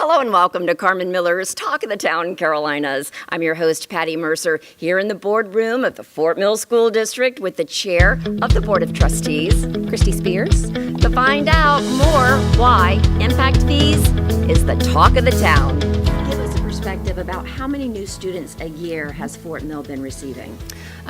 Hello and welcome to Carmen Miller's Talk of the Town, Carolinas. I'm your host, Patti Mercer, here in the boardroom of the Fort Mill School District with the chair of the Board of Trustees, Kirsty Spears, to find out more why impact fees is the talk of the town. Give us a perspective about how many new students a year has Fort Mill been receiving?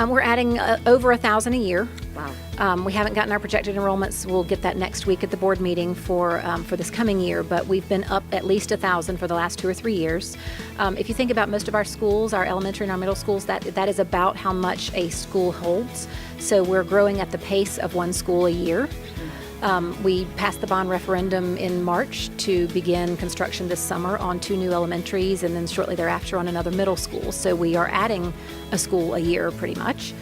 We're adding over 1,000 a year. Wow. We haven't gotten our projected enrollments. We'll get that next week at the board meeting for this coming year, but we've been up at least 1,000 for the last 2 or 3 years. If you think about most of our schools, our elementary and our middle schools, that is about how much a school holds. So we're growing at the pace of one school a year. We passed the bond referendum in March to begin construction this summer on 2 new elementaries and then shortly thereafter on another middle school. So we are adding a school a year pretty much.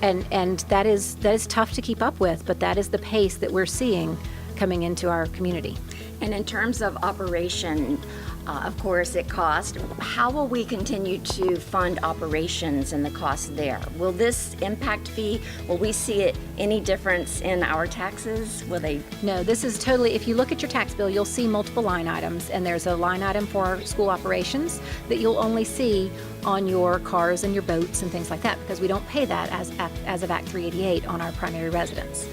And that is tough to keep up with, but that is the pace that we're seeing coming into our community. And in terms of operation, of course, it costs. How will we continue to fund operations and the cost there? Will this impact fee, will we see any difference in our taxes? Will they? No, this is totally, if you look at your tax bill, you'll see multiple line items, and there's a line item for school operations that you'll only see on your cars and your boats and things like that, because we don't pay that as of Act 388 on our primary residence.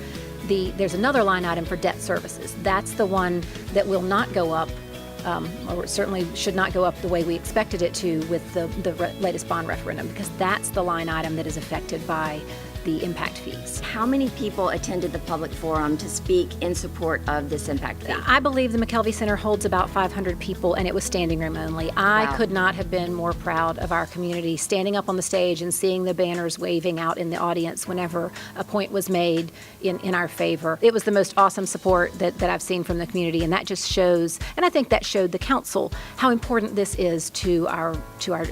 There's another line item for debt services. That's the one that will not go up, or certainly should not go up the way we expected it to with the latest bond referendum, because that's the line item that is affected by the impact fees. How many people attended the public forum to speak in support of this impact fee? I believe the McKelvey Center holds about 500 people, and it was standing room only. I could not have been more proud of our community standing up on the stage and seeing the banners waving out in the audience whenever a point was made in our favor. It was the most awesome support that I've seen from the community, and that just shows, and I think that showed the council how important this is to our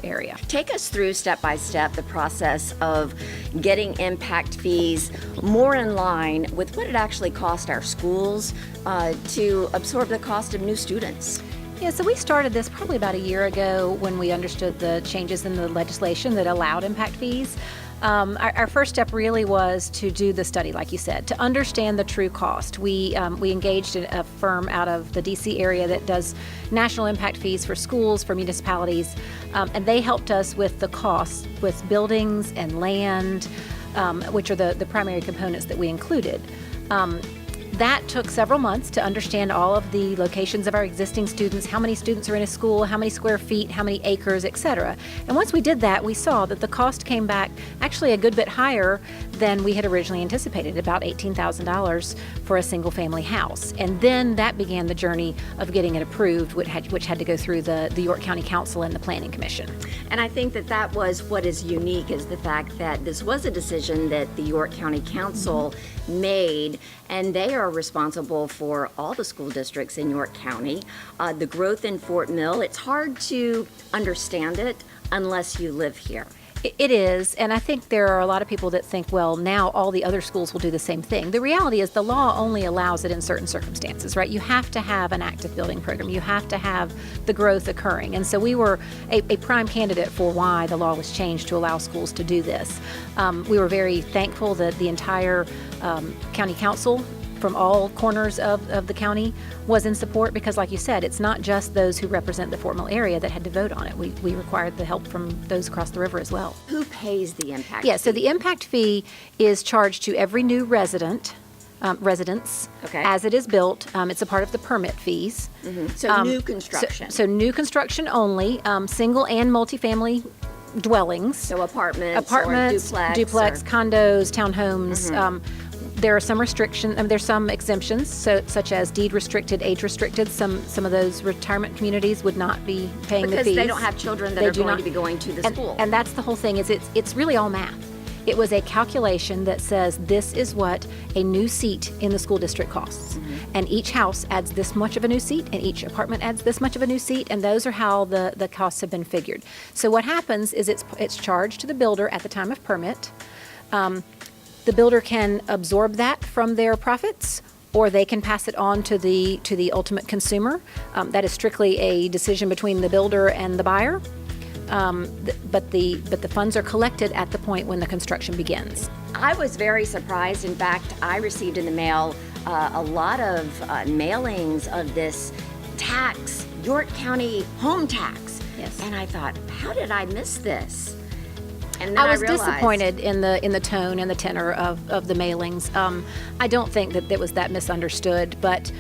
area. Take us through step by step the process of getting impact fees more in line with what it actually cost our schools to absorb the cost of new students. Yeah, so we started this probably about a year ago when we understood the changes in the legislation that allowed impact fees. Our first step really was to do the study, like you said, to understand the true cost. We engaged a firm out of the DC area that does national impact fees for schools, for municipalities, and they helped us with the costs with buildings and land, which are the primary components that we included. That took several months to understand all of the locations of our existing students, how many students are in a school, how many square feet, how many acres, etc. And once we did that, we saw that the cost came back actually a good bit higher than we had originally anticipated, about $18,000 for a single family house. And then that began the journey of getting it approved, which had to go through the York County Council and the Planning Commission. And I think that was what is unique, is the fact that this was a decision that the York County Council made, and they are responsible for all the school districts in York County. The growth in Fort Mill, it's hard to understand it unless you live here. It is, and I think there are a lot of people that think, well, now all the other schools will do the same thing. The reality is the law only allows it in certain circumstances, right? You have to have an active building program. You have to have the growth occurring. And so we were a prime candidate for why the law was changed to allow schools to do this. We were very thankful that the entire county council from all corners of the county was in support, because like you said, it's not just those who represent the Fort Mill area that had to vote on it. We required the help from those across the river as well. Who pays the impact fee? So the impact fee is charged to every new residence as it is built. It's a part of the permit fees. Mm-hmm. So new construction. So new construction only, single and multifamily dwellings. So apartments or duplex condos, townhomes. Mm-hmm. There are some restrictions. There's some exemptions, such as deed restricted, age restricted. Some of those retirement communities would not be paying the fees because they don't have children that are going to be going to the school. And that's the whole thing. It's really all math. It was a calculation that says this is what a new seat in the school district costs. Mm-hmm. And each house adds this much of a new seat, and each apartment adds this much of a new seat, and those are how the costs have been figured. So what happens is it's charged to the builder at the time of permit. The builder can absorb that from their profits, or they can pass it on to the ultimate consumer. That is strictly a decision between the builder and the buyer. But the funds are collected at the point when the construction begins. I was very surprised. In fact, I received in the mail a lot of mailings of this tax, York County home tax. Yes. And I thought, how did I miss this? And then I was realized, disappointed in the tone and the tenor of the mailings. I don't think that it was that misunderstood, but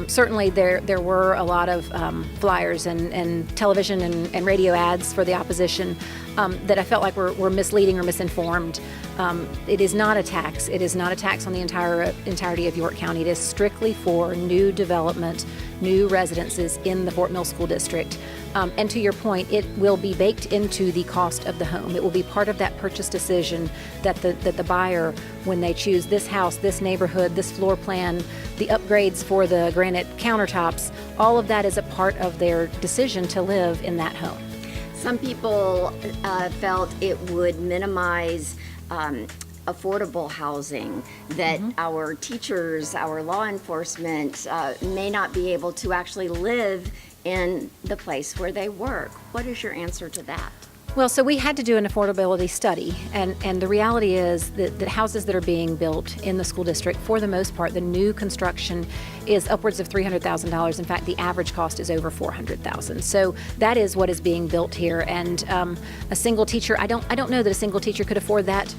certainly there were a lot of flyers and television and radio ads for the opposition that I felt like were misleading or misinformed. It is not a tax. It is not a tax on the entirety of York County. It is strictly for new development, new residences in the Fort Mill School District. And to your point, it will be baked into the cost of the home. It will be part of that purchase decision that the buyer, when they choose this house, this neighborhood, this floor plan, the upgrades for the granite countertops, all of that is a part of their decision to live in that home. some people felt it would minimize affordable housing, that our teachers, our law enforcement may not be able to actually live in the place where they work. What is your answer to that? Well, so we had to do an affordability study, and the reality is that the houses that are being built in the school district, for the most part, the new construction is upwards of $300,000. In fact, the average cost is over $400,000. So that is what is being built here, and a single teacher, I don't know that a single teacher could afford that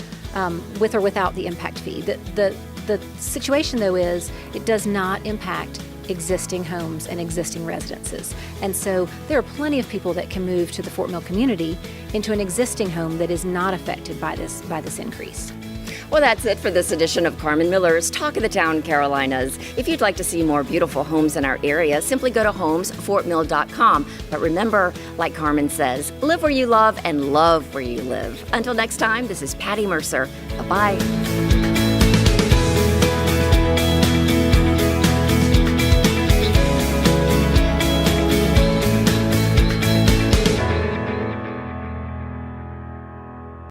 with or without the impact fee. The situation, though, is it does not impact existing homes and existing residences. And so there are plenty of people that can move to the Fort Mill community into an existing home that is not affected by this increase. Well, that's it for this edition of Carmen Miller's Talk of the Town Carolinas. If you'd like to see more beautiful homes in our area, simply go to homesfortmill.com. But remember, like Carmen says, live where you love and love where you live. Until next time, this is Patti Mercer. Bye-bye.